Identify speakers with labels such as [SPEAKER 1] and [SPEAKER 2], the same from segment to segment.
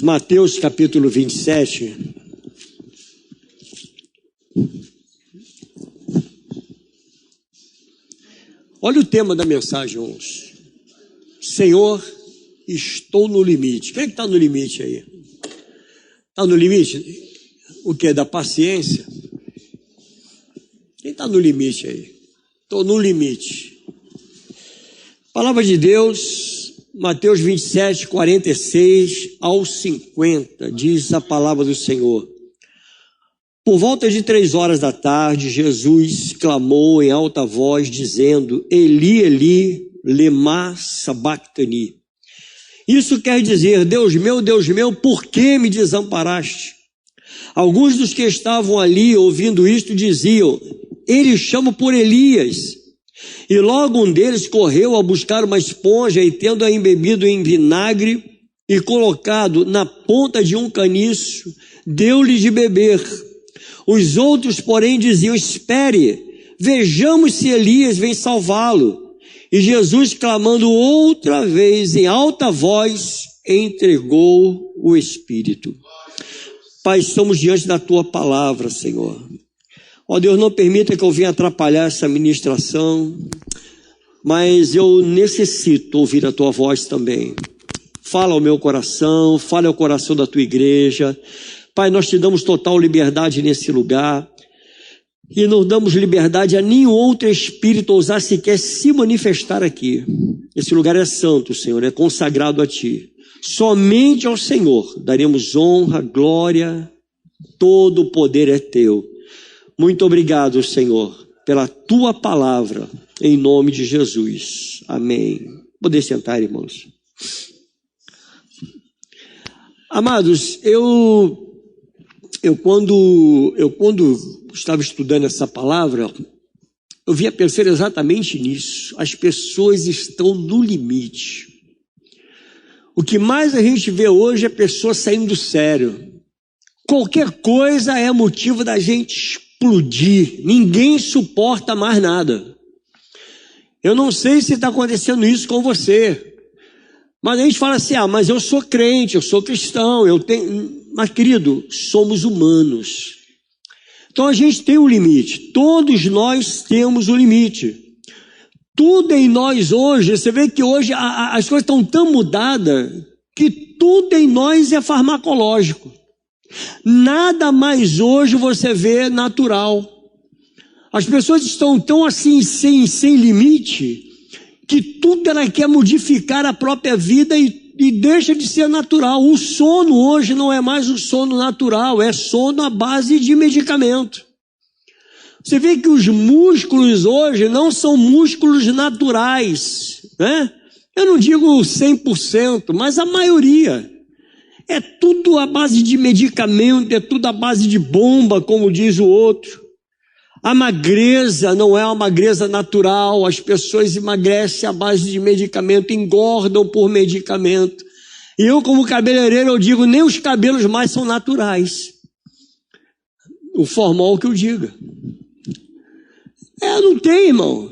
[SPEAKER 1] Mateus capítulo 27. Olha o tema da mensagem hoje. Senhor, estou no limite. Quem é que está no limite aí? Está no limite? O que? Da paciência? Quem está no limite aí? Estou no limite. Palavra de Deus, Mateus 27, 46 ao 50, diz a palavra do Senhor. Por volta de 3 horas da tarde, Jesus clamou em alta voz, dizendo: Eli, Eli, lema sabachthani. Isso quer dizer: Deus meu, por que me desamparaste? Alguns dos que estavam ali ouvindo isto diziam: ele chama por Elias. E logo um deles correu a buscar uma esponja e, tendo-a embebido em vinagre e colocado na ponta de um caniço, deu-lhe de beber. Os outros, porém, diziam: espere, vejamos se Elias vem salvá-lo. E Jesus, clamando outra vez em alta voz, entregou o Espírito. Pai, estamos diante da Tua palavra, Senhor. Ó Deus, não permita que eu venha atrapalhar essa ministração, mas eu necessito ouvir a Tua voz também. Fala ao meu coração, fala ao coração da Tua igreja. Pai, nós te damos total liberdade nesse lugar e não damos liberdade a nenhum outro espírito ousar sequer se manifestar aqui. Esse lugar é santo, Senhor, é consagrado a Ti. Somente ao Senhor daremos honra, glória, todo o poder é Teu. Muito obrigado, Senhor, pela Tua palavra, em nome de Jesus. Amém. Poder sentar, irmãos. Amados, eu quando estava estudando essa palavra, eu vinha pensar exatamente nisso. As pessoas estão no limite. O que mais a gente vê hoje é pessoas saindo do sério. Qualquer coisa é motivo da gente explodir. Ninguém suporta mais nada. Eu não sei se está acontecendo isso com você. Mas a gente fala assim: mas eu sou crente, eu sou cristão, eu tenho... Mas, querido, somos humanos. Então a gente tem um limite. Todos nós temos um limite. Tudo em nós hoje, você vê que hoje as coisas estão tão mudadas que tudo em nós é farmacológico. Nada mais hoje você vê natural. As pessoas estão tão assim, sem limite, que tudo ela quer modificar a própria vida e deixa de ser natural. O sono hoje não é mais um sono natural, é sono à base de medicamento. Você vê que os músculos hoje não são músculos naturais, né? Eu não digo 100%, mas a maioria. É tudo à base de medicamento, é tudo à base de bomba, como diz o outro. A magreza não é uma magreza natural, as pessoas emagrecem à base de medicamento, engordam por medicamento. E eu, como cabeleireiro, eu digo, nem os cabelos mais são naturais. O formal que eu diga. Não tem, irmão.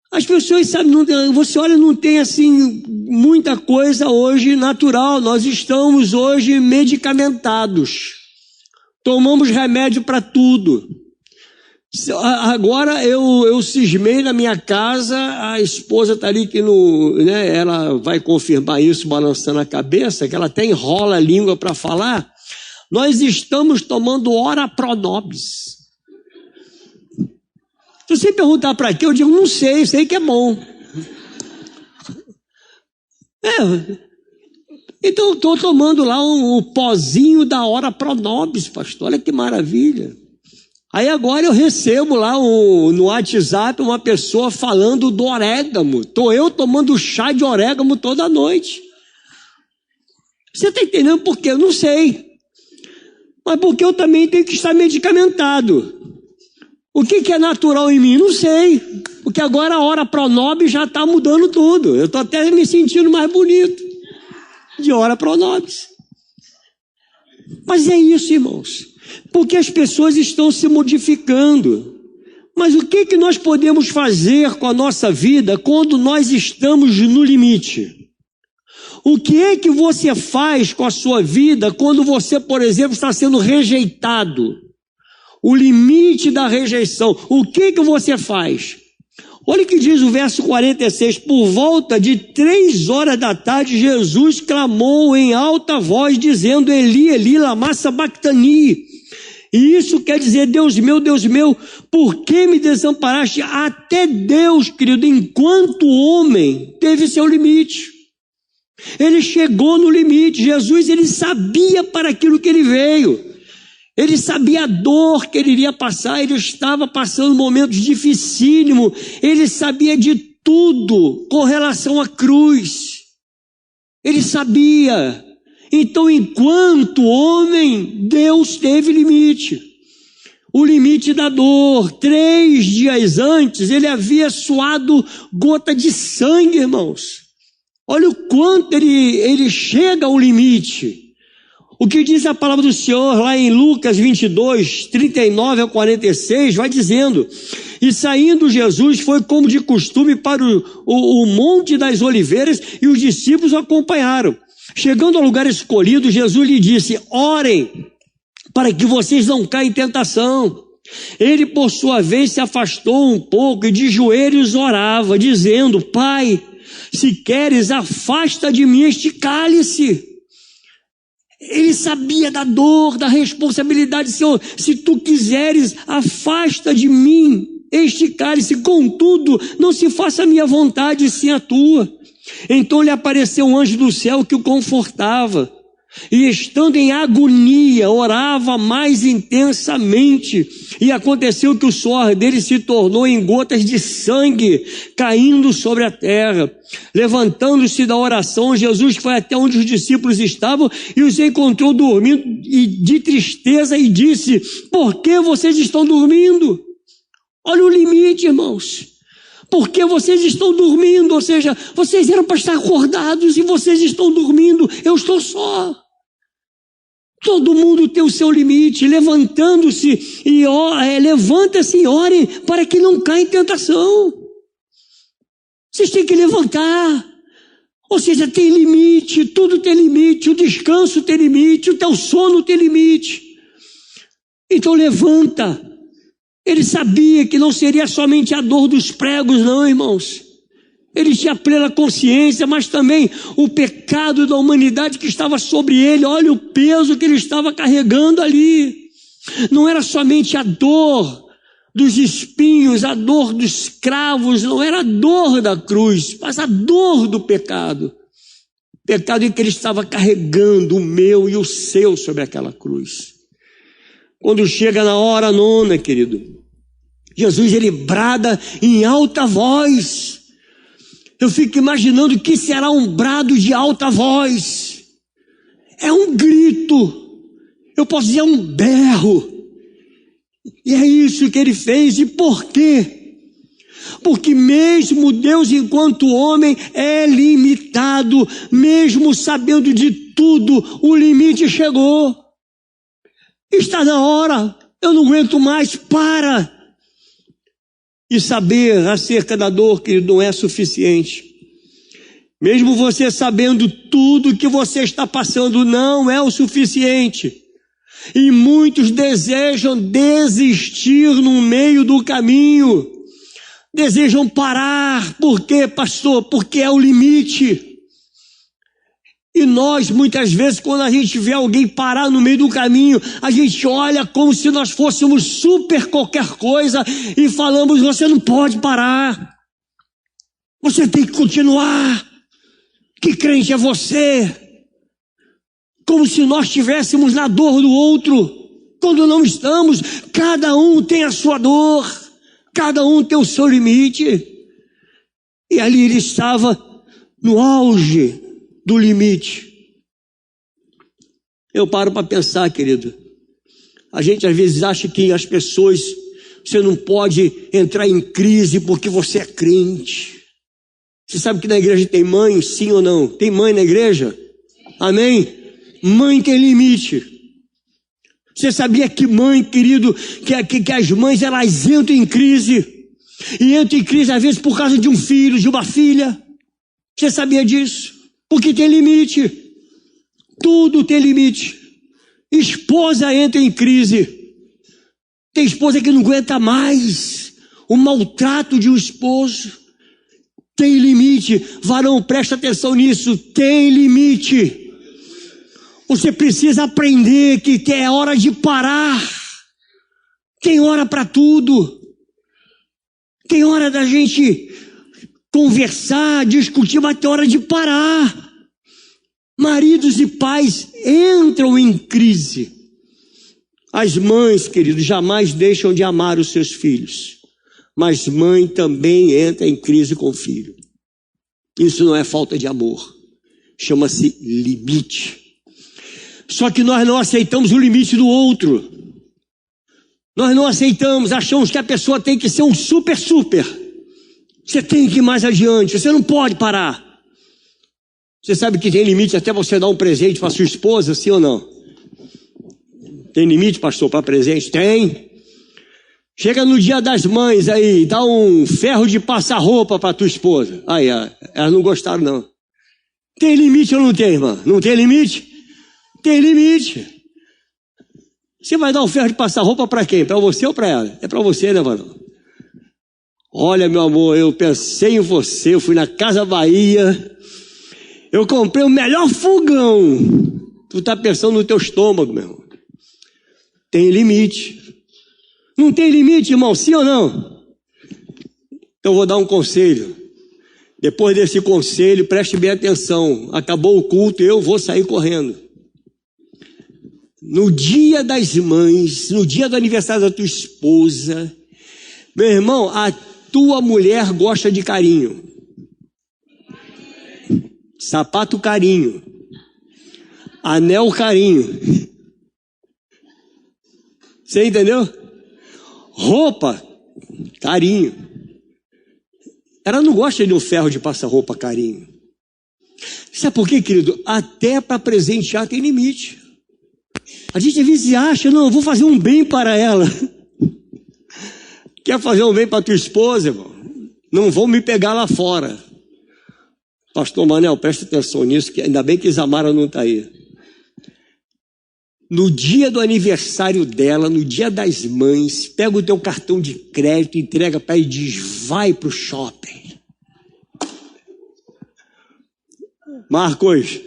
[SPEAKER 1] As pessoas, sabe, você olha, não tem assim muita coisa hoje natural. Nós estamos hoje medicamentados. Tomamos remédio para Agora eu cismei na minha casa, a esposa está ali que ela vai confirmar isso balançando a cabeça, que ela até enrola a língua para falar. Nós estamos tomando ora pro nobis. Se você perguntar para quê, eu digo, não sei que é bom. Então eu estou tomando lá um pozinho da ora pro nobis, pastor, olha que maravilha. Aí agora eu recebo lá no WhatsApp uma pessoa falando do orégano. Estou eu tomando chá de orégano toda noite. Você está entendendo por quê? Eu não sei. Mas porque eu também tenho que estar medicamentado. O que é natural em mim? Não sei. Porque agora a hora pronobis já está mudando tudo. Eu estou até me sentindo mais bonito. De hora pronobis. Mas é isso, irmãos. Porque as pessoas estão se modificando. Mas o que nós podemos fazer com a nossa vida quando nós estamos no limite? O que é que você faz com a sua vida quando você, por exemplo, está sendo rejeitado? O limite da rejeição. O que você faz? Olha o que diz o verso 46. Por volta de 3 horas da tarde, Jesus clamou em alta voz, dizendo: Eli, Eli, lama sabactani. E isso quer dizer: Deus meu, por que me desamparaste? Até Deus, querido, enquanto homem, teve seu limite. Ele chegou no limite. Jesus, ele sabia para aquilo que ele veio. Ele sabia a dor que ele iria passar. Ele estava passando momentos dificílimos. Ele sabia de tudo com relação à cruz. Ele sabia. Então, enquanto homem, Deus teve limite. O limite da dor. 3 dias antes, ele havia suado gota de sangue, irmãos. Olha o quanto ele chega ao limite. O que diz a palavra do Senhor lá em Lucas 22, 39 a 46, vai dizendo: E saindo Jesus, foi como de costume para o Monte das Oliveiras, e os discípulos o acompanharam. Chegando ao lugar escolhido, Jesus lhe disse: Orem, para que vocês não caem em tentação. Ele, por sua vez, se afastou um pouco e de joelhos orava, dizendo: Pai, se queres, afasta de mim este cálice. Ele sabia da dor, da responsabilidade. Senhor, se tu quiseres, afasta de mim este cálice. Contudo, não se faça a minha vontade, sim a tua. Então lhe apareceu um anjo do céu que o confortava. E estando em agonia, orava mais intensamente. E aconteceu que o suor dele se tornou em gotas de sangue, caindo sobre a terra. Levantando-se da oração, Jesus foi até onde os discípulos estavam e os encontrou dormindo de tristeza e disse: Por que vocês estão dormindo? Olha o limite, irmãos. Por que vocês estão dormindo? Ou seja, vocês eram para estar acordados e vocês estão dormindo. Eu estou só. Todo mundo tem o seu limite. Levantando-se e levanta-se e ore para que não caia em tentação. Vocês têm que levantar. Ou seja, tem limite, tudo tem limite. O descanso tem limite, o teu sono tem limite. Então levanta. Ele sabia que não seria somente a dor dos pregos, não, irmãos. Ele tinha plena consciência, mas também o pecado da humanidade que estava sobre ele. Olha o peso que ele estava carregando ali. Não era somente a dor dos espinhos, a dor dos cravos, não era a dor da cruz, mas a dor do pecado. Pecado em que ele estava carregando, o meu e o seu, sobre aquela cruz. Quando chega na hora nona, querido, Jesus, ele brada em alta voz. Eu fico imaginando o que será um brado de alta voz. É um grito. Eu posso dizer, é um berro. E é isso que ele fez. E por quê? Porque mesmo Deus, enquanto homem, é limitado. Mesmo sabendo de tudo, o limite chegou. Está na hora. Eu não aguento mais. Para. E saber acerca da dor, que não é suficiente. Mesmo você sabendo tudo que você está passando, não é o suficiente. E muitos desejam desistir no meio do caminho. Desejam parar. Por quê, pastor? Porque é o limite. E nós, muitas vezes, quando a gente vê alguém parar no meio do caminho, a gente olha como se nós fôssemos super qualquer coisa e falamos: você não pode parar. Você tem que continuar. Que crente é você? Como se nós estivéssemos na dor do outro, quando não estamos. Cada um tem a sua dor, cada um tem o seu limite. E ali ele estava no auge do limite. Eu paro para pensar, querido. A gente às vezes acha que as pessoas, você não pode entrar em crise porque você é crente. Você sabe que na igreja tem mãe, sim ou não? Tem mãe na igreja? Amém? Mãe tem limite. Você sabia que mãe, querido, que as mães elas entram em crise? E entram em crise às vezes por causa de um filho, de uma filha. Você sabia disso? Porque tem limite. Tudo tem limite. Esposa entra em crise. Tem esposa que não aguenta mais o maltrato de um esposo. Tem limite. Varão, presta atenção nisso. Tem limite. Você precisa aprender que é hora de parar. Tem hora para tudo. Tem hora da gente conversar, discutir, mas tem hora de parar. Maridos e pais entram em crise. As mães, queridos, jamais deixam de amar os seus filhos. Mas mãe também entra em crise com o filho. Isso não é falta de amor. Chama-se limite. Só que nós não aceitamos o limite do outro. Nós não aceitamos, achamos que a pessoa tem que ser um super. Você tem que ir mais adiante, você não pode parar. Você sabe que tem limite até você dar um presente para sua esposa, sim ou não? Tem limite, pastor, para presente? Tem. Chega no dia das mães aí, dá um ferro de passar roupa para tua esposa. Aí, elas não gostaram não. Tem limite ou não tem, irmã? Não tem limite? Tem limite. Você vai dar um ferro de passar roupa para quem? Para você ou para ela? É para você, né, varão? Olha, meu amor, eu pensei em você, eu fui na Casa Bahia, eu comprei o melhor fogão. Tu tá pensando no teu estômago, meu irmão. Tem limite. Não tem limite, irmão, sim ou não? Então eu vou dar um conselho. Depois desse conselho, preste bem atenção. Acabou o culto, eu vou sair correndo. No dia das mães, no dia do aniversário da tua esposa, meu irmão, a tua mulher gosta de carinho. Sapato carinho. Anel carinho. Você entendeu? Roupa, carinho. Ela não gosta de um ferro de passar roupa carinho. Sabe por quê, querido? Até para presentear tem limite. A gente às vezes acha, não, eu vou fazer um bem para ela. Quer fazer um bem para tua esposa, irmão? Não vão me pegar lá fora. Pastor Manel, presta atenção nisso, que ainda bem que Isamara não está aí. No dia do aniversário dela, no dia das mães, pega o teu cartão de crédito, entrega para ela e diz, vai para o shopping. Marcos.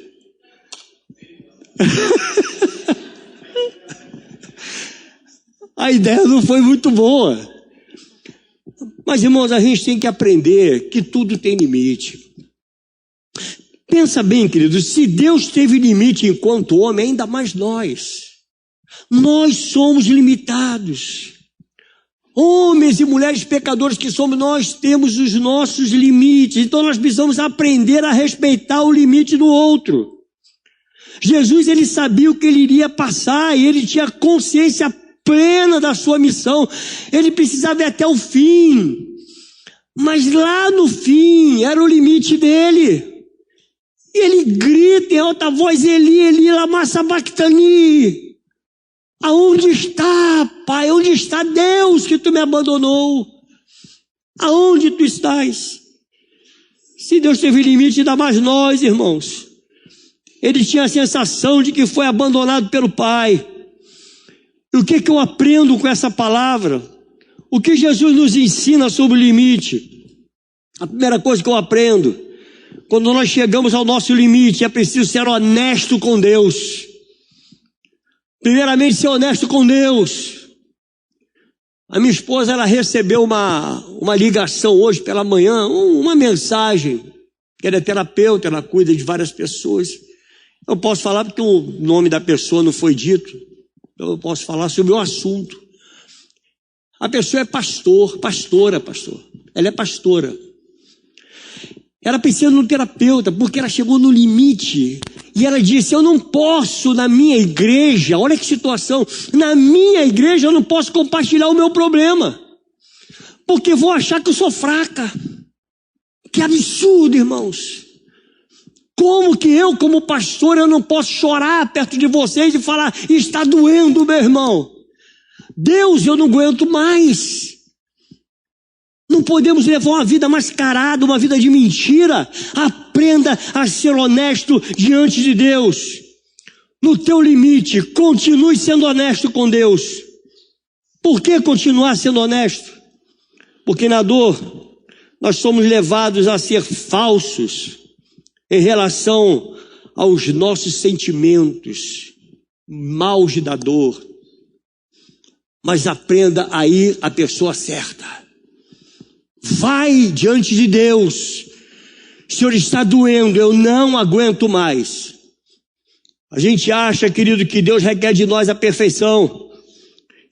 [SPEAKER 1] A ideia não foi muito boa. Mas, irmãos, a gente tem que aprender que tudo tem limite. Pensa bem, queridos, se Deus teve limite enquanto homem, ainda mais nós. Nós somos limitados. Homens e mulheres pecadores que somos, nós temos os nossos limites. Então nós precisamos aprender a respeitar o limite do outro. Jesus, ele sabia o que ele iria passar e ele tinha consciência plena da sua missão. Ele precisava ir até o fim. Mas lá no fim era o limite dele. E ele grita em alta voz, Eli, Eli, lama sabachthani. Aonde está, Pai? Onde está Deus que tu me abandonou? Aonde tu estás? Se Deus teve limite, ainda mais nós, irmãos. Ele tinha a sensação de que foi abandonado pelo Pai. E o que eu aprendo com essa palavra? O que Jesus nos ensina sobre o limite? A primeira coisa que eu aprendo, quando nós chegamos ao nosso limite, é preciso ser honesto com Deus. Primeiramente, ser honesto com Deus. A minha esposa, ela recebeu uma ligação hoje pela manhã, uma mensagem, que ela é terapeuta, ela cuida de várias pessoas. Eu posso falar porque o nome da pessoa não foi dito, eu posso falar sobre o assunto. A pessoa é pastora. Ela é pastora. Ela precisa de um terapeuta, porque ela chegou no limite. E ela disse, eu não posso na minha igreja, olha que situação, na minha igreja eu não posso compartilhar o meu problema. Porque vou achar que eu sou fraca. Que absurdo, irmãos. Como que eu, como pastor, eu não posso chorar perto de vocês e falar, está doendo, meu irmão. Deus, eu não aguento mais. Não podemos levar uma vida mascarada, uma vida de mentira, a Aprenda a ser honesto diante de Deus. No teu limite, continue sendo honesto com Deus. Por que continuar sendo honesto? Porque na dor, nós somos levados a ser falsos em relação aos nossos sentimentos maus da dor. Mas aprenda a ir à pessoa certa. Vai diante de Deus. Senhor, está doendo, eu não aguento mais. A gente acha, querido, que Deus requer de nós a perfeição.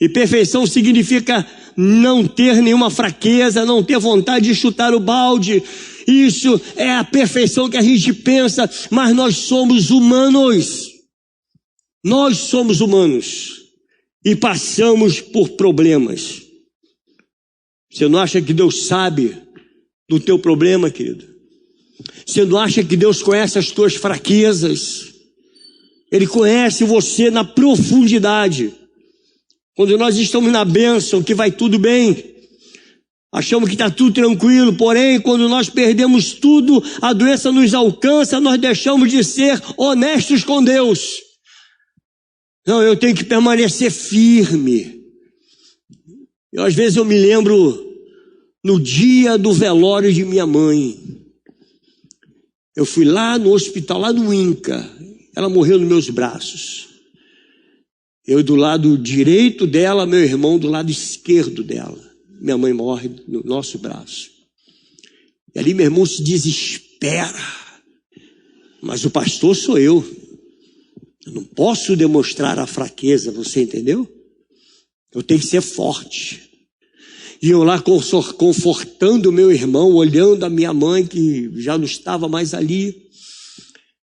[SPEAKER 1] E perfeição significa não ter nenhuma fraqueza, não ter vontade de chutar o balde. Isso é a perfeição que a gente pensa, mas nós somos humanos. Nós somos humanos e passamos por problemas. Você não acha que Deus sabe do teu problema, querido? Você não acha que Deus conhece as tuas fraquezas? Ele conhece você na profundidade. Quando nós estamos na bênção, que vai tudo bem, achamos que está tudo tranquilo, porém, quando nós perdemos tudo, a doença nos alcança, nós deixamos de ser honestos com Deus. Não, eu tenho que permanecer firme. Às vezes eu me lembro no dia do velório de minha mãe. Eu fui lá no hospital, lá no INCA. Ela morreu nos meus braços. Eu do lado direito dela, meu irmão do lado esquerdo dela. Minha mãe morre no nosso braço. E ali meu irmão se desespera. Mas o pastor sou eu. Eu não posso demonstrar a fraqueza, você entendeu? Eu tenho que ser forte. E eu lá confortando meu irmão, olhando a minha mãe que já não estava mais ali.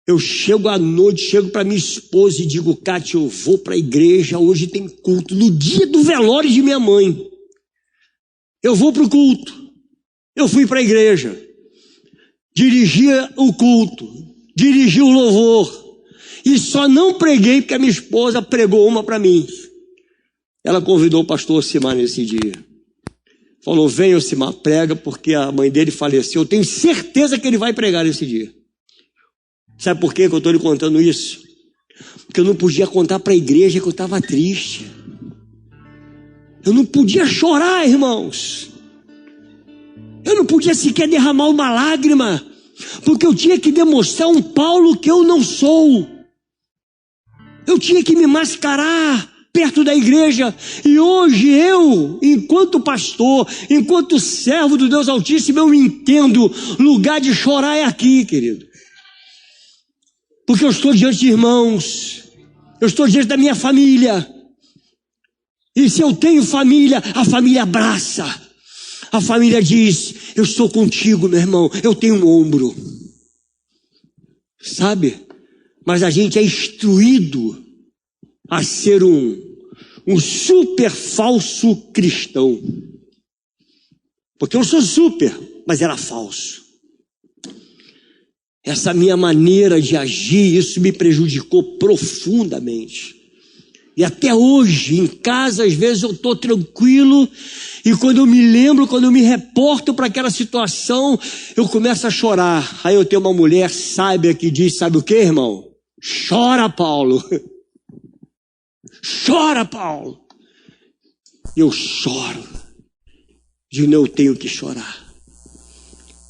[SPEAKER 1] Eu chego à noite, chego para minha esposa e digo, Cátia, eu vou para a igreja, hoje tem culto, no dia do velório de minha mãe. Eu vou para o culto. Eu fui para a igreja. Dirigia o culto, dirigi o louvor. E só não preguei porque a minha esposa pregou uma para mim. Ela convidou o pastor Osimar nesse dia. Falou, vem Osimar, prega, porque a mãe dele faleceu. Eu tenho certeza que ele vai pregar nesse dia. Sabe por quê que eu estou lhe contando isso? Porque eu não podia contar para a igreja que eu estava triste. Eu não podia chorar, irmãos. Eu não podia sequer derramar uma lágrima. Porque eu tinha que demonstrar um Paulo que eu não sou. Eu tinha que me mascarar perto da igreja. E hoje eu, enquanto pastor, enquanto servo do Deus Altíssimo, eu entendo, lugar de chorar é aqui, querido. Porque eu estou diante de irmãos, eu estou diante da minha família. E se eu tenho família, a família abraça. A família diz, eu estou contigo, meu irmão, eu tenho um ombro. Sabe? Mas a gente é instruído a ser um super falso cristão. Porque eu sou super, mas era falso. Essa minha maneira de agir, isso me prejudicou profundamente. E até hoje, em casa, às vezes eu estou tranquilo, e quando eu me lembro, quando eu me reporto para aquela situação, eu começo a chorar. Aí eu tenho uma mulher sábia que diz, sabe o que, irmão? Chora, Paulo. Chora, Paulo. Eu choro. De não tenho que chorar.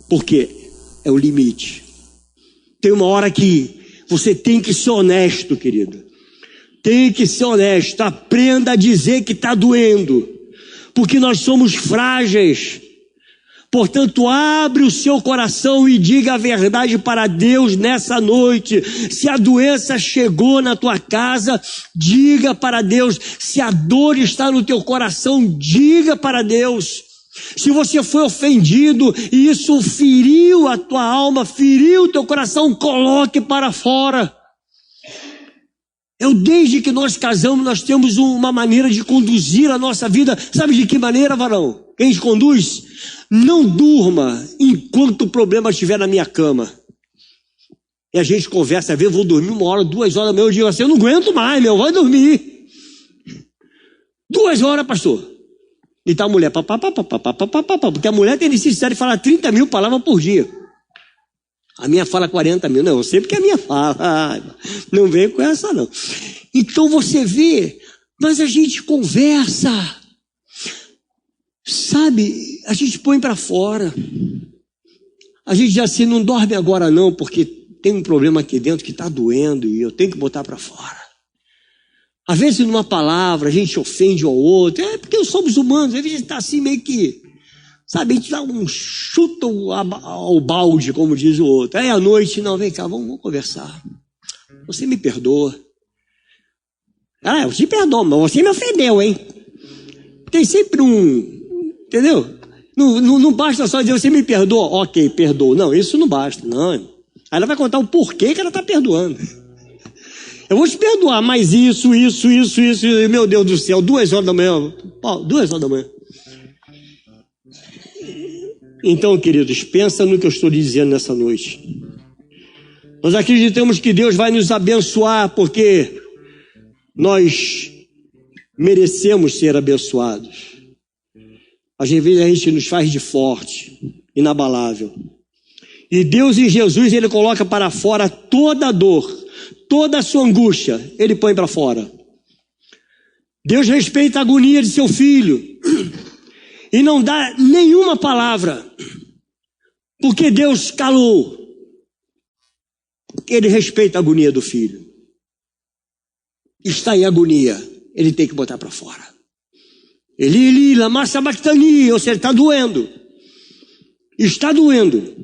[SPEAKER 1] Porque é o limite. Tem uma hora que você tem que ser honesto, querido. Tem que ser honesto. Aprenda a dizer que está doendo. Porque nós somos frágeis. Portanto, abre o seu coração e diga a verdade para Deus nessa noite. Se a doença chegou na tua casa, diga para Deus. Se a dor está no teu coração, diga para Deus. Se você foi ofendido e isso feriu a tua alma, feriu o teu coração, coloque para fora. Desde que nós casamos, nós temos uma maneira de conduzir a nossa vida. Sabe de que maneira, varão? Que a gente conduz? Não durma enquanto o problema estiver na minha cama. E a gente conversa, às vezes eu vou dormir 1 hora, 2 horas da manhã, eu digo assim, eu não aguento mais, vai dormir. 2 horas, pastor. E tá a mulher, porque a mulher tem necessidade de falar 30 mil palavras por dia. A minha fala 40 mil. Não, eu sei porque a minha fala. Não vem com essa, não. Então você vê, mas a gente conversa. Sabe, a gente põe para fora. A gente diz assim, não dorme agora não, porque tem um problema aqui dentro que está doendo e eu tenho que botar para fora. Às vezes numa palavra a gente ofende ao outro, é porque somos humanos, às vezes a gente está assim meio que, sabe, a gente dá um chuto ao balde, como diz o outro. Aí à noite, não, vem cá, vamos conversar. Você me perdoa. Ah, eu te perdoo, mas você me ofendeu, hein? Tem sempre entendeu? Não basta só dizer, você me perdoa, ok, perdoa. Não, isso não basta, não. Aí ela vai contar o porquê que ela está perdoando. Eu vou te perdoar, mas isso, meu Deus do céu, 2 horas da manhã. 2 horas da manhã. Então, queridos, pensa no que eu estou dizendo nessa noite. Nós acreditamos que Deus vai nos abençoar, porque nós merecemos ser abençoados. Às vezes a gente nos faz de forte, inabalável. E Deus em Jesus, Ele coloca para fora toda a dor, toda a sua angústia, Ele põe para fora. Deus respeita a agonia de seu filho e não dá nenhuma palavra, porque Deus calou. Ele respeita a agonia do filho. Está em agonia, Ele tem que botar para fora. Eli, lama sabachthani, ou seja, está doendo. Está doendo.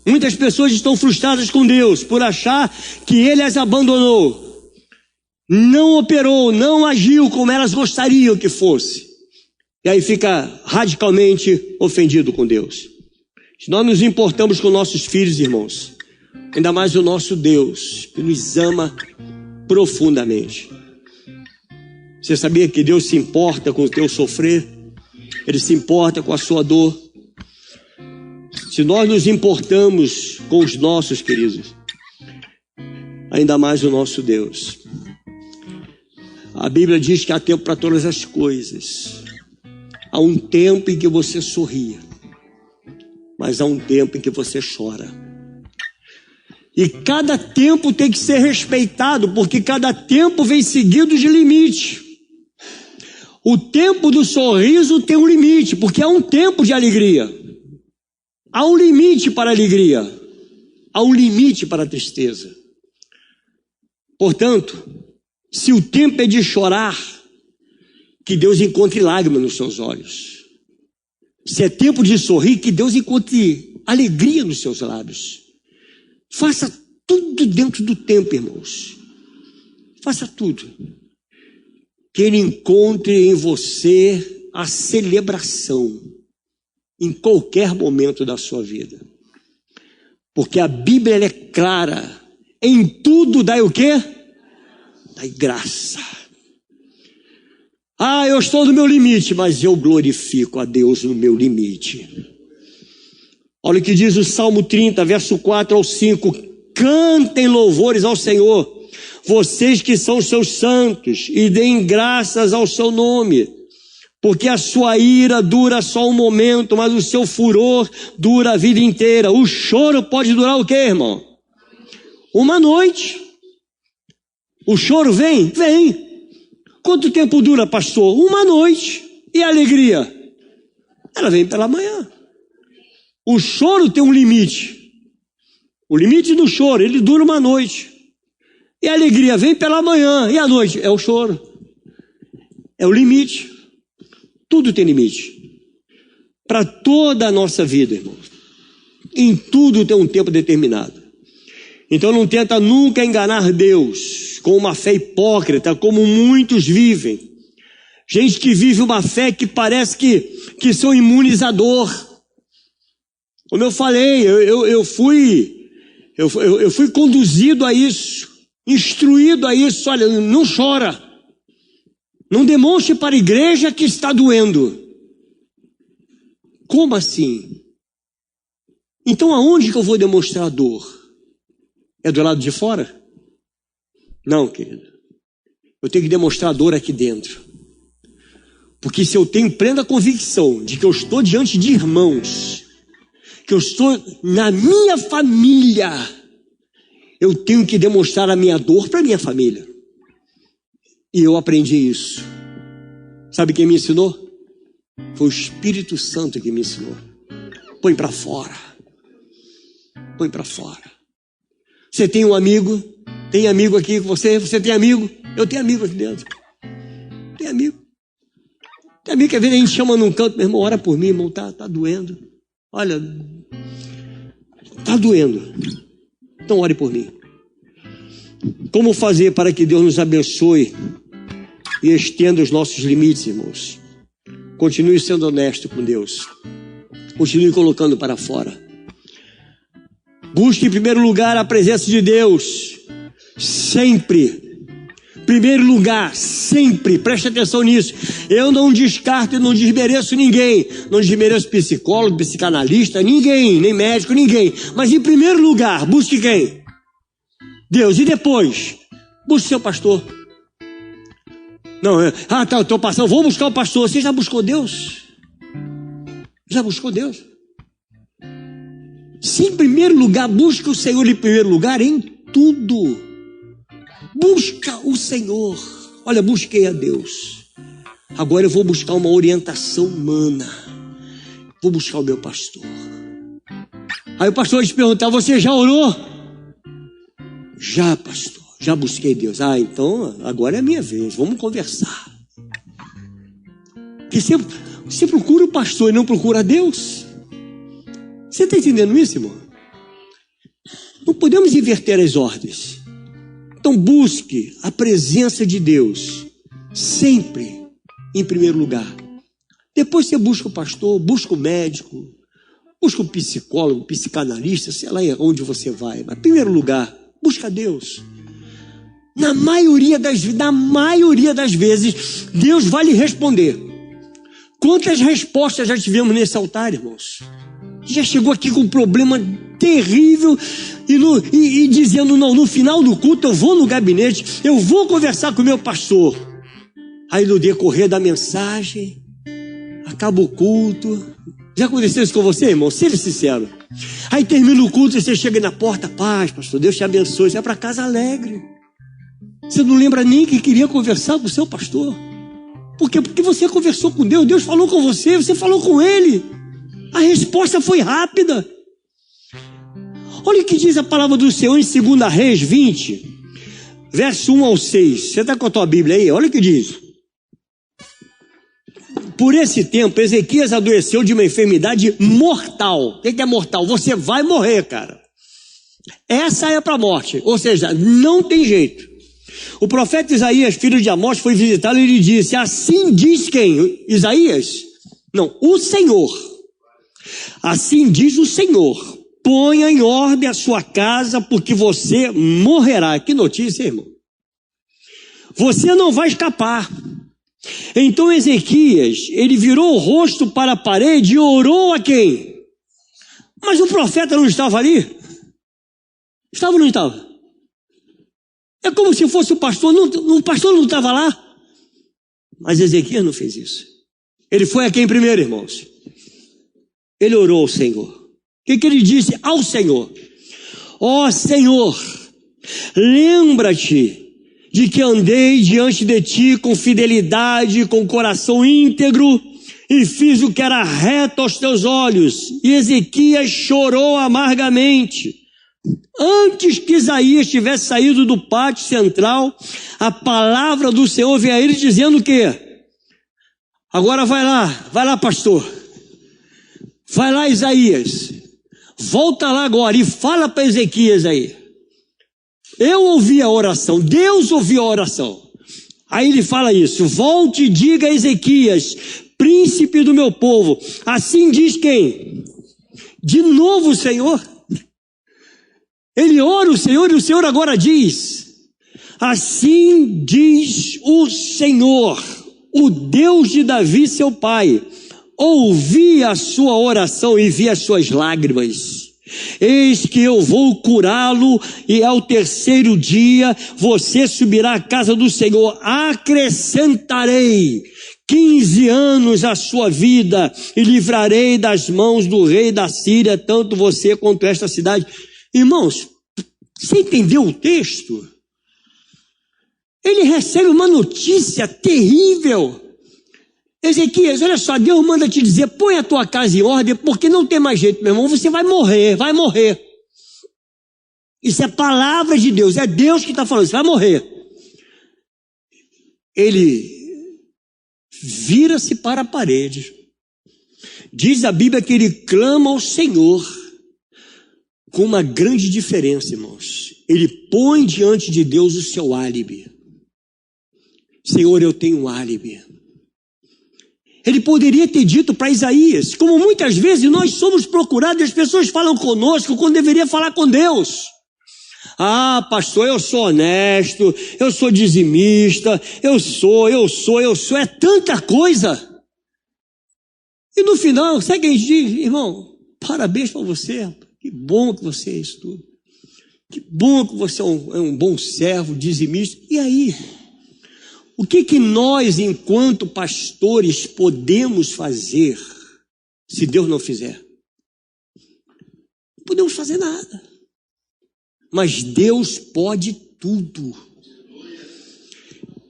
[SPEAKER 1] Muitas pessoas estão frustradas com Deus por achar que Ele as abandonou. Não operou, não agiu como elas gostariam que fosse. E aí fica radicalmente ofendido com Deus. Se nós nos importamos com nossos filhos, irmãos, ainda mais o nosso Deus, que nos ama profundamente. Você sabia que Deus se importa com o teu sofrer? Ele se importa com a sua dor. Se nós nos importamos com os nossos, queridos, ainda mais o nosso Deus. A Bíblia diz que há tempo para todas as coisas. Há um tempo em que você sorria, mas há um tempo em que você chora. E cada tempo tem que ser respeitado, porque cada tempo vem seguido de limite. O tempo do sorriso tem um limite, porque há um tempo de alegria. Há um limite para a alegria. Há um limite para a tristeza. Portanto, se o tempo é de chorar, que Deus encontre lágrimas nos seus olhos. Se é tempo de sorrir, que Deus encontre alegria nos seus lábios. Faça tudo dentro do tempo, irmãos. Faça tudo. Que Ele encontre em você a celebração em qualquer momento da sua vida. Porque a Bíblia ela é clara. Em tudo dai o quê? Dai graça. Ah, eu estou no meu limite, mas eu glorifico a Deus no meu limite. Olha o que diz o Salmo 30, verso 4 ao 5. Cantem louvores ao Senhor, vocês que são seus santos, e deem graças ao seu nome, porque a sua ira dura só um momento, mas o seu furor dura a vida inteira. O choro pode durar o quê, irmão? Uma noite. O choro vem? Vem. Quanto tempo dura, pastor? Uma noite. E a alegria? Ela vem pela manhã. O choro tem um limite. O limite do choro, ele dura uma noite. E a alegria vem pela manhã. E a noite? É o choro. É o limite. Tudo tem limite. Para toda a nossa vida, irmão. Em tudo tem um tempo determinado. Então não tenta nunca enganar Deus com uma fé hipócrita, como muitos vivem. Gente que vive uma fé que parece que são imunizador. Como eu falei, eu fui conduzido a isso, instruído a isso. Olha, não chora. Não demonstre para a igreja que está doendo. Como assim? Então aonde que eu vou demonstrar a dor? É do lado de fora? Não, querido. Eu tenho que demonstrar a dor aqui dentro. Porque se eu tenho plena convicção de que eu estou diante de irmãos que eu estou na minha família, eu tenho que demonstrar a minha dor para a minha família. E eu aprendi isso. Sabe quem me ensinou? Foi o Espírito Santo que me ensinou. Põe para fora. Põe para fora. Você tem um amigo? Tem amigo aqui com você? Você tem amigo? Eu tenho amigo aqui dentro. Tem amigo. Tem amigo que às vezes a gente chama num canto, meu irmão, ora por mim, irmão, tá doendo. Olha, tá doendo. Então ore por mim. Como fazer para que Deus nos abençoe e estenda os nossos limites, irmãos? Continue sendo honesto com Deus. Continue colocando para fora. Busque em primeiro lugar a presença de Deus. Sempre. Primeiro lugar, sempre. Preste atenção nisso. Eu não descarto e não desmereço ninguém. Não desmereço psicólogo, psicanalista, ninguém. Nem médico, ninguém. Mas em primeiro lugar, busque quem? Deus. E depois, busque seu pastor. Não, tá, eu estou passando, vou buscar o pastor. Você já buscou Deus? Já buscou Deus? Se em primeiro lugar, busca o Senhor em primeiro lugar em tudo. Busca o Senhor. Olha, busquei a Deus. Agora eu vou buscar uma orientação humana. Vou buscar o meu pastor. Aí o pastor vai te perguntar, você já orou? Já, pastor. Já busquei Deus. Ah, então agora é a minha vez. Vamos conversar. Porque você procura o pastor e não procura Deus. Você está entendendo isso, irmão? Não podemos inverter as ordens. Então busque a presença de Deus sempre em primeiro lugar. Depois você busca o pastor, busca o médico, busca o psicólogo, psicanalista, sei lá onde você vai. Mas em primeiro lugar, busca Deus. Na maioria das vezes, Deus vai lhe responder. Quantas respostas já tivemos nesse altar, irmãos? Já chegou aqui com um problema terrível e dizendo, não, no final do culto eu vou no gabinete, eu vou conversar com o meu pastor. Aí no decorrer da mensagem, acaba o culto. Já aconteceu isso com você, irmão? Seja sincero. Aí termina o culto e você chega na porta, paz, pastor, Deus te abençoe, você vai para casa alegre. Você não lembra nem que queria conversar com o seu pastor. Por quê? Porque você conversou com Deus, Deus falou com você, você falou com Ele. A resposta foi rápida. Olha o que diz a palavra do Senhor em 2 Reis 20, verso 1 ao 6. Você está com a tua Bíblia aí? Olha o que diz. Por esse tempo, Ezequias adoeceu de uma enfermidade mortal. O que é mortal? Você vai morrer, cara. Essa é para a morte. Ou seja, não tem jeito. O profeta Isaías, filho de Amós, foi visitá-lo e lhe disse, assim diz quem? Isaías? Não, o Senhor. Assim diz o Senhor, ponha em ordem a sua casa, porque você morrerá. Que notícia, irmão? Você não vai escapar. Então Ezequias, ele virou o rosto para a parede e orou a quem? Mas o profeta não estava ali? Estava ou não estava? É como se fosse o pastor não estava lá. Mas Ezequias não fez isso. Ele foi a quem primeiro, irmãos? Ele orou ao Senhor. O que ele disse ao Senhor? Ó Senhor, lembra-te de que andei diante de ti com fidelidade, com coração íntegro, e fiz o que era reto aos teus olhos. E Ezequias chorou amargamente. Antes que Isaías tivesse saído do pátio central, a palavra do Senhor veio a ele dizendo o quê? Agora vai lá, pastor. Vai lá, Isaías. Volta lá agora e fala para Ezequias aí. Eu ouvi a oração, Deus ouviu a oração. Aí ele fala isso, volte e diga a Ezequias, príncipe do meu povo. Assim diz quem? De novo o Senhor. Ele ora o Senhor e o Senhor agora diz, assim diz o Senhor, o Deus de Davi seu pai, ouvi a sua oração e vi as suas lágrimas. Eis que eu vou curá-lo e ao terceiro dia você subirá à casa do Senhor. Acrescentarei 15 anos a sua vida, e livrarei das mãos do rei da Síria, tanto você quanto esta cidade. Irmãos, você entendeu o texto? Ele recebe uma notícia terrível. Ezequias, olha só, Deus manda te dizer, põe a tua casa em ordem, porque não tem mais jeito, meu irmão, você vai morrer, vai morrer. Isso é palavra de Deus, é Deus que está falando, você vai morrer. Ele vira-se para a parede. Diz a Bíblia que ele clama ao Senhor com uma grande diferença, irmãos. Ele põe diante de Deus o seu álibi. Senhor, eu tenho um álibi. Ele poderia ter dito para Isaías, como muitas vezes nós somos procurados e as pessoas falam conosco quando deveria falar com Deus. Ah, pastor, eu sou honesto, eu sou dizimista, eu sou, é tanta coisa. E no final, sabe o que a gente diz? Irmão, parabéns para você, que bom que você é isso tudo. Que bom que você é um bom servo, dizimista. E aí? O que nós, enquanto pastores, podemos fazer se Deus não fizer? Não podemos fazer nada. Mas Deus pode tudo.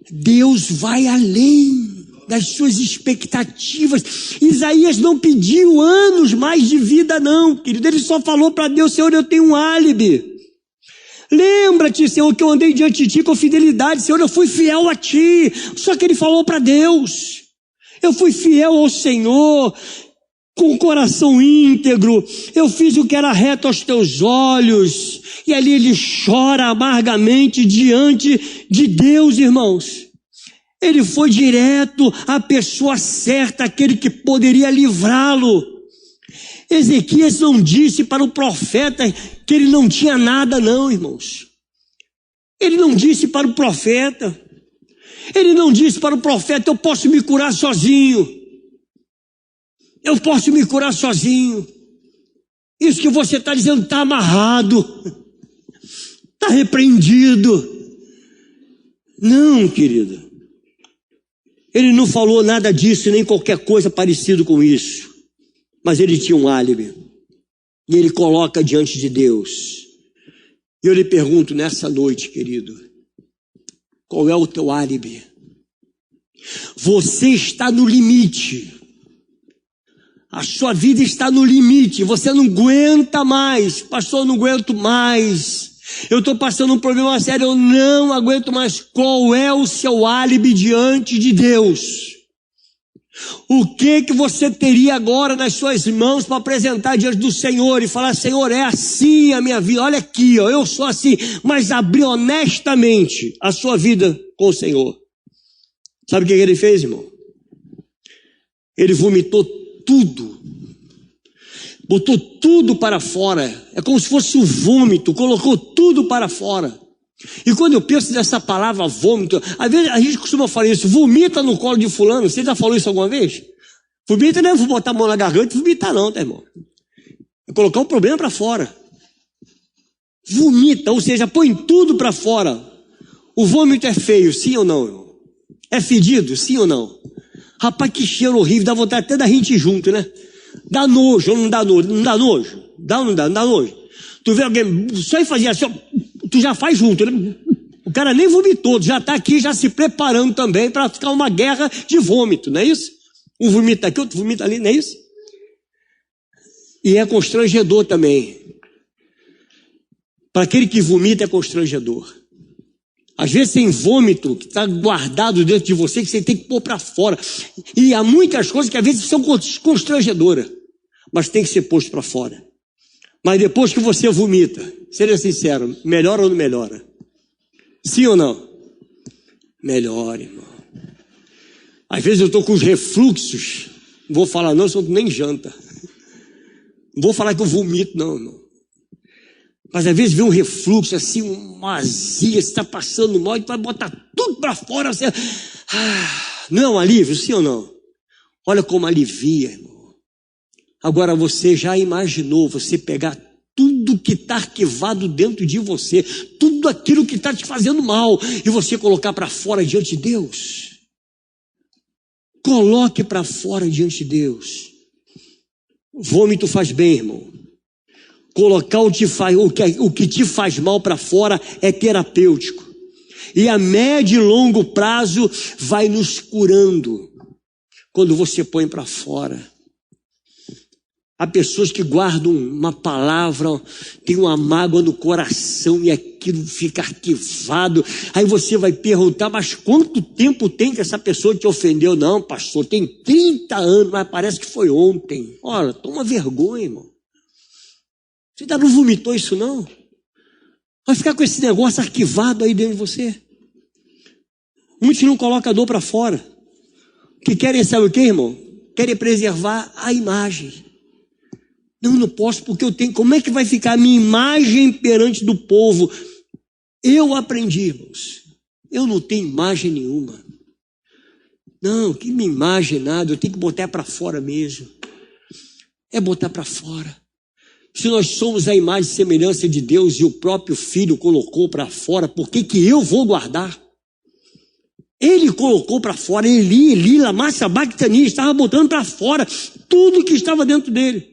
[SPEAKER 1] Deus vai além das suas expectativas. Isaías não pediu anos mais de vida, não, querido. Ele só falou para Deus, Senhor, eu tenho um álibi. Lembra-te, Senhor, que eu andei diante de ti com fidelidade. Senhor, eu fui fiel a ti. Só que ele falou para Deus, eu fui fiel ao Senhor, com o coração íntegro. Eu fiz o que era reto aos teus olhos. E ali ele chora amargamente diante de Deus, irmãos. Ele foi direto à pessoa certa, aquele que poderia livrá-lo. Ezequias não disse para o profeta que ele não tinha nada, não, irmãos. Ele não disse para o profeta. Ele não disse para o profeta, eu posso me curar sozinho. Eu posso me curar sozinho. Isso que você está dizendo está amarrado. Está repreendido. Não, querida. Ele não falou nada disso, nem qualquer coisa parecido com isso. Mas ele tinha um álibi. E ele coloca diante de Deus. E eu lhe pergunto nessa noite, querido, qual é o teu álibi? Você está no limite. A sua vida está no limite. Você não aguenta mais. Pastor, eu não aguento mais. Eu estou passando um problema sério, eu não aguento mais. Qual é o seu álibi diante de Deus? O que você teria agora nas suas mãos para apresentar diante do Senhor e falar, Senhor, é assim a minha vida, olha aqui, ó, eu sou assim, mas abrir honestamente a sua vida com o Senhor. Sabe o que ele fez, irmão? Ele vomitou tudo, botou tudo para fora, é como se fosse um vômito, colocou tudo para fora. E quando eu penso nessa palavra vômito, às vezes a gente costuma falar isso, vomita no colo de fulano. Você já falou isso alguma vez? Vomita não é vou botar a mão na garganta e vomitar não, tá, irmão? É colocar um problema para fora. Vomita, ou seja, põe tudo para fora. O vômito é feio, sim ou não, irmão? É fedido, sim ou não? Rapaz, que cheiro horrível, dá vontade até da gente ir junto, né? Dá nojo ou não dá nojo? Não dá nojo? Dá ou não dá? Não dá nojo? Tu vê alguém, só em fazer assim, ó, tu já faz junto, né? O cara nem vomitou, já está aqui já se preparando também para ficar uma guerra de vômito, não é isso? Um vomita aqui, outro vomita ali, não é isso? E é constrangedor também. Para aquele que vomita é constrangedor. Às vezes tem vômito que está guardado dentro de você que você tem que pôr para fora. E há muitas coisas que às vezes são constrangedoras, mas tem que ser posto para fora. Mas depois que você vomita, seja sincero, melhora ou não melhora? Sim ou não? Melhora, irmão. Às vezes eu estou com os refluxos, não vou falar não, senão tu nem janta. Não vou falar que eu vomito, não. Mas às vezes vem um refluxo, assim, uma azia, você está passando mal, e vai botar tudo para fora. Você... não é um alívio, sim ou não? Olha como alivia, irmão. Agora você já imaginou você pegar tudo que está arquivado dentro de você, tudo aquilo que está te fazendo mal, e você colocar para fora diante de Deus? Coloque para fora diante de Deus. Vômito faz bem, irmão. Colocar o que te faz mal para fora é terapêutico. E a médio e longo prazo vai nos curando quando você põe para fora. Há pessoas que guardam uma palavra, tem uma mágoa no coração e aquilo fica arquivado. Aí você vai perguntar, mas quanto tempo tem que essa pessoa te ofendeu? Não, pastor, tem 30 anos, mas parece que foi ontem. Olha, toma vergonha, irmão. Você ainda não vomitou isso, não? Vai ficar com esse negócio arquivado aí dentro de você. Muitos não colocam a dor para fora. Que querem, sabe o que, irmão? Querem preservar a imagem. Não posso porque eu tenho. Como é que vai ficar a minha imagem perante do povo? Eu aprendi, irmãos. Eu não tenho imagem nenhuma. Não, que minha imagem nada. Eu tenho que botar para fora mesmo. É botar para fora. Se nós somos a imagem e semelhança de Deus e o próprio Filho colocou para fora, por que eu vou guardar? Ele colocou para fora, Eli, lama sabachthani, estava botando para fora tudo que estava dentro dele.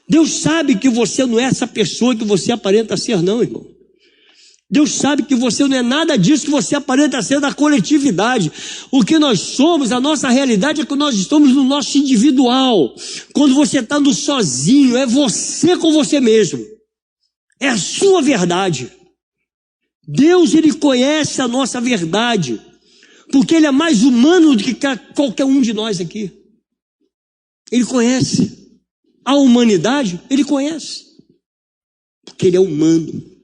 [SPEAKER 1] Deus sabe que você não é essa pessoa que você aparenta ser, não, irmão. Deus sabe que você não é nada disso que você aparenta ser da coletividade. O que nós somos, a nossa realidade é que nós estamos no nosso individual. Quando você está no sozinho, é você com você mesmo. É a sua verdade. Deus, Ele conhece a nossa verdade. Porque Ele é mais humano do que qualquer um de nós aqui. Ele conhece. A humanidade, Ele conhece. Porque Ele é humano.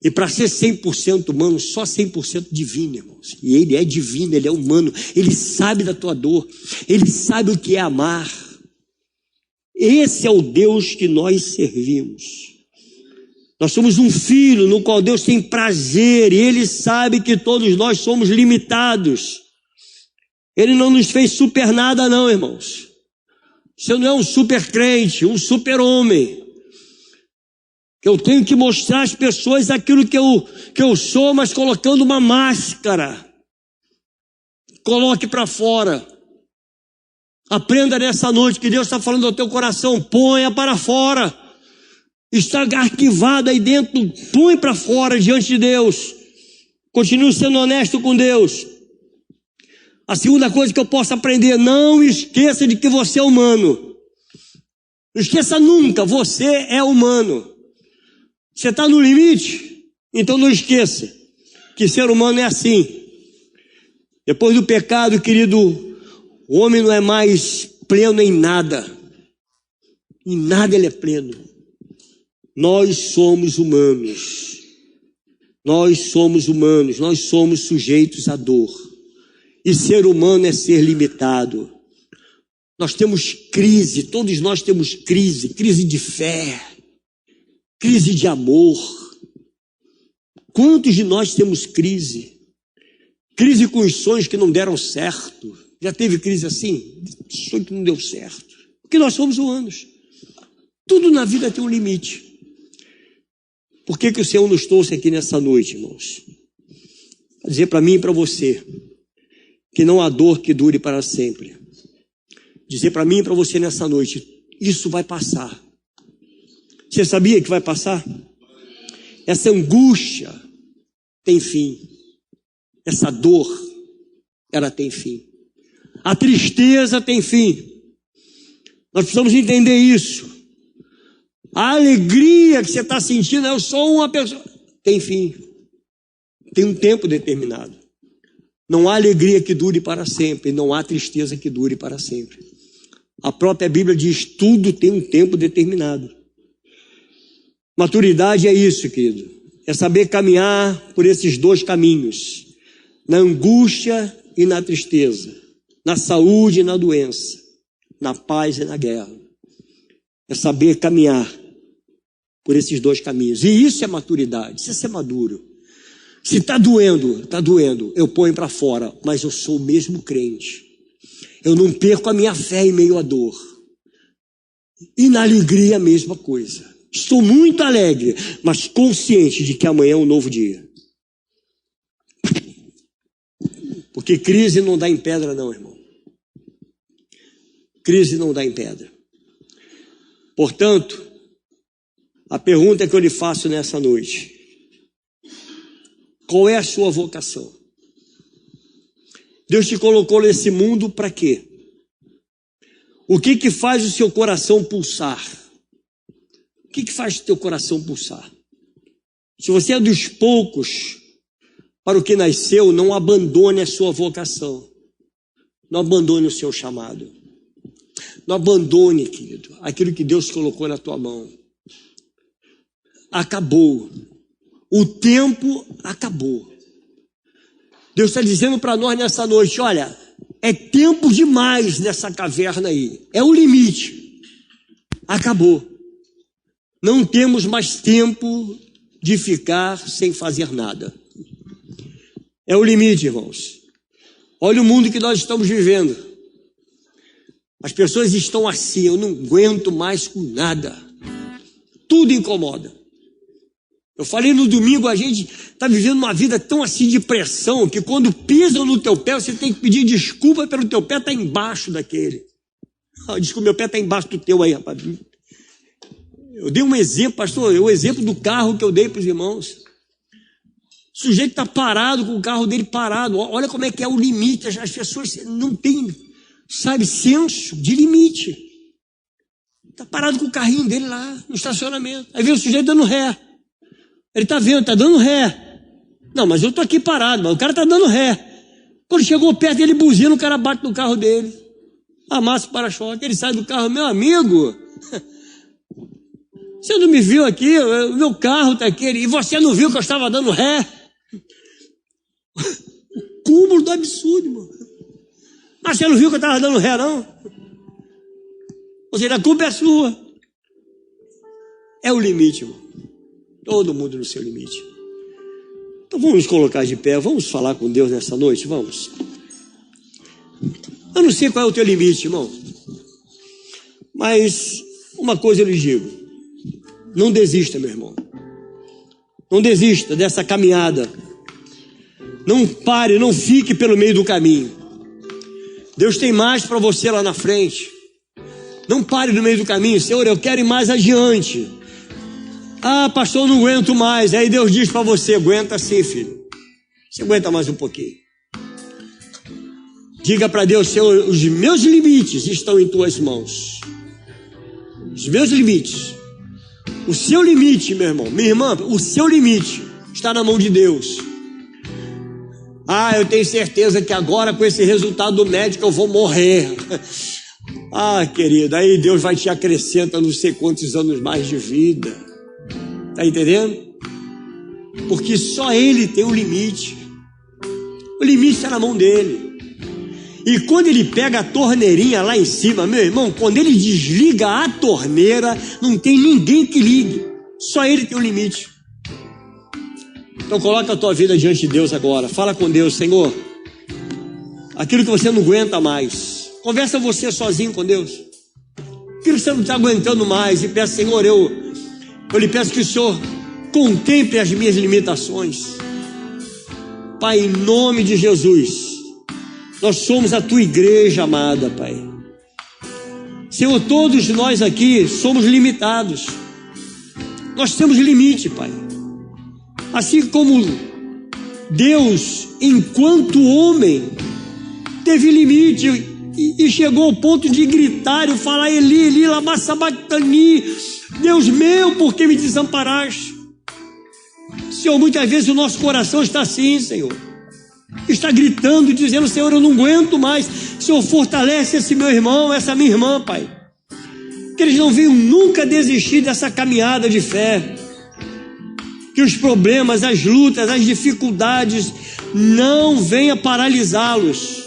[SPEAKER 1] E para ser 100% humano, só 100% divino, irmãos. E Ele é divino, Ele é humano. Ele sabe da tua dor. Ele sabe o que é amar. Esse é o Deus que nós servimos. Nós somos um filho no qual Deus tem prazer. E Ele sabe que todos nós somos limitados. Ele não nos fez super nada não, irmãos. Você não é um super crente, um super homem. Eu tenho que mostrar às pessoas aquilo que eu sou, mas colocando uma máscara. Coloque para fora. Aprenda nessa noite que Deus está falando ao teu coração. Ponha para fora. Está arquivado aí dentro. Põe para fora diante de Deus. Continue sendo honesto com Deus. A segunda coisa que eu posso aprender, não esqueça de que você é humano. Não esqueça nunca, você é humano. Você está no limite? Então não esqueça que ser humano é assim. Depois do pecado, querido, o homem não é mais pleno em nada. Em nada ele é pleno. Nós somos humanos. Nós somos humanos, nós somos sujeitos à dor. E ser humano é ser limitado. Nós temos crise, todos nós temos crise de fé, crise de amor. Quantos de nós temos crise? Crise com os sonhos que não deram certo. Já teve crise assim? Sonho que não deu certo. Porque nós somos humanos. Tudo na vida tem um limite. Por que o Senhor nos trouxe aqui nessa noite, irmãos? Para dizer para mim e para você que não há dor que dure para sempre. Dizer para mim e para você nessa noite, isso vai passar. Você sabia que vai passar? Essa angústia tem fim. Essa dor, ela tem fim. A tristeza tem fim. Nós precisamos entender isso. A alegria que você está sentindo, eu sou uma pessoa, tem fim. Tem um tempo determinado. Não há alegria que dure para sempre, não há tristeza que dure para sempre. A própria Bíblia diz, tudo tem um tempo determinado. Maturidade é isso, querido. É saber caminhar por esses dois caminhos. Na angústia e na tristeza. Na saúde e na doença. Na paz e na guerra. É saber caminhar por esses dois caminhos. E isso é maturidade, isso é ser maduro. Se está doendo, eu ponho para fora, mas eu sou o mesmo crente. Eu não perco a minha fé em meio à dor. E na alegria a mesma coisa. Estou muito alegre, mas consciente de que amanhã é um novo dia. Porque crise não dá em pedra não, irmão. crise não dá em pedra. Portanto, a pergunta que eu lhe faço nessa noite: qual é a sua vocação? Deus te colocou nesse mundo para quê? O que faz o seu coração pulsar? O que faz o teu coração pulsar? Se você é dos poucos para o que nasceu, não abandone a sua vocação. Não abandone o seu chamado. Não abandone, querido, aquilo que Deus colocou na tua mão. Acabou. O tempo acabou. Deus está dizendo para nós nessa noite: olha, é tempo demais nessa caverna aí. É o limite. Acabou. Não temos mais tempo de ficar sem fazer nada. É o limite, irmãos. Olha o mundo que nós estamos vivendo. As pessoas estão assim: eu não aguento mais com nada. Tudo incomoda. Eu falei no domingo, a gente está vivendo uma vida tão assim de pressão, que quando pisam no teu pé, você tem que pedir desculpa pelo teu pé estar embaixo daquele. Desculpa, meu pé está embaixo do teu aí, rapaz. Eu dei um exemplo, pastor, o exemplo do carro que eu dei para os irmãos. O sujeito está parado com o carro dele parado. Olha como é que é o limite. As pessoas não têm, sabe, senso de limite. Está parado com o carrinho dele lá no estacionamento. Aí vem o sujeito dando ré. Ele está vendo, está dando ré. Não, mas eu estou aqui parado, mas o cara está dando ré. Quando chegou perto, ele buzina, o cara bate no carro dele. Amassa o para-choque, ele sai do carro: meu amigo, você não me viu aqui? O meu carro está aqui. E você não viu que eu estava dando ré? O cúmulo do absurdo, irmão. Mas você não viu que eu estava dando ré, não? Ou seja, a culpa é sua. É o limite, irmão. Todo mundo no seu limite. Então vamos nos colocar de pé, vamos falar com Deus nessa noite, vamos. Eu não sei qual é o teu limite, irmão, mas uma coisa eu lhe digo: não desista, meu irmão. Não desista dessa caminhada. Não pare, não fique pelo meio do caminho. Deus tem mais para você lá na frente. Não pare no meio do caminho: Senhor, eu quero ir mais adiante. Ah, pastor, eu não aguento mais. Aí Deus diz para você: aguenta sim, filho. Você aguenta mais um pouquinho. Diga para Deus: Senhor, os meus limites estão em tuas mãos. Os meus limites. O seu limite, meu irmão, minha irmã, o seu limite está na mão de Deus. Ah, eu tenho certeza que agora com esse resultado do médico eu vou morrer. Ah, querido, aí Deus vai te acrescentar não sei quantos anos mais de vida. Está entendendo? Porque só Ele tem o limite. O limite está na mão dele. E quando ele pega a torneirinha lá em cima, meu irmão, quando ele desliga a torneira, não tem ninguém que ligue. Só Ele tem o limite. Então coloca a tua vida diante de Deus agora. Fala com Deus: Senhor, aquilo que você não aguenta mais. Conversa você sozinho com Deus. Aquilo que você não está aguentando mais. E peça: Senhor, eu lhe peço que o Senhor contemple as minhas limitações. Pai, em nome de Jesus, nós somos a tua igreja amada, Pai. Senhor, todos nós aqui somos limitados. Nós temos limite, Pai. Assim como Deus, enquanto homem, teve limite e chegou ao ponto de gritar e falar: Eli, Eli, lama sabachthani, Deus meu, por que me desamparaste? Senhor, muitas vezes o nosso coração está assim, Senhor. Está gritando, dizendo: Senhor, eu não aguento mais. Senhor, fortalece esse meu irmão, essa minha irmã, Pai. Que eles não venham nunca desistir dessa caminhada de fé. Que os problemas, as lutas, as dificuldades não venham paralisá-los.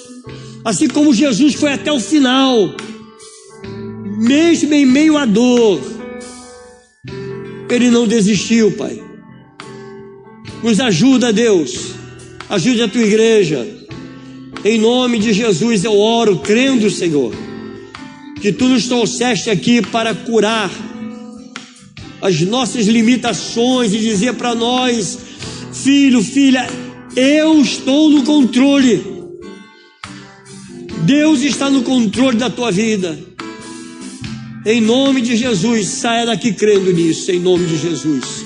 [SPEAKER 1] Assim como Jesus foi até o final, mesmo em meio à dor, Ele não desistiu, Pai. Nos ajuda, Deus. Ajude a tua igreja. Em nome de Jesus eu oro, crendo, Senhor, que tu nos trouxeste aqui para curar as nossas limitações e dizer para nós: filho, filha, eu estou no controle. Deus está no controle da tua vida. Em nome de Jesus, saia daqui crendo nisso, em nome de Jesus.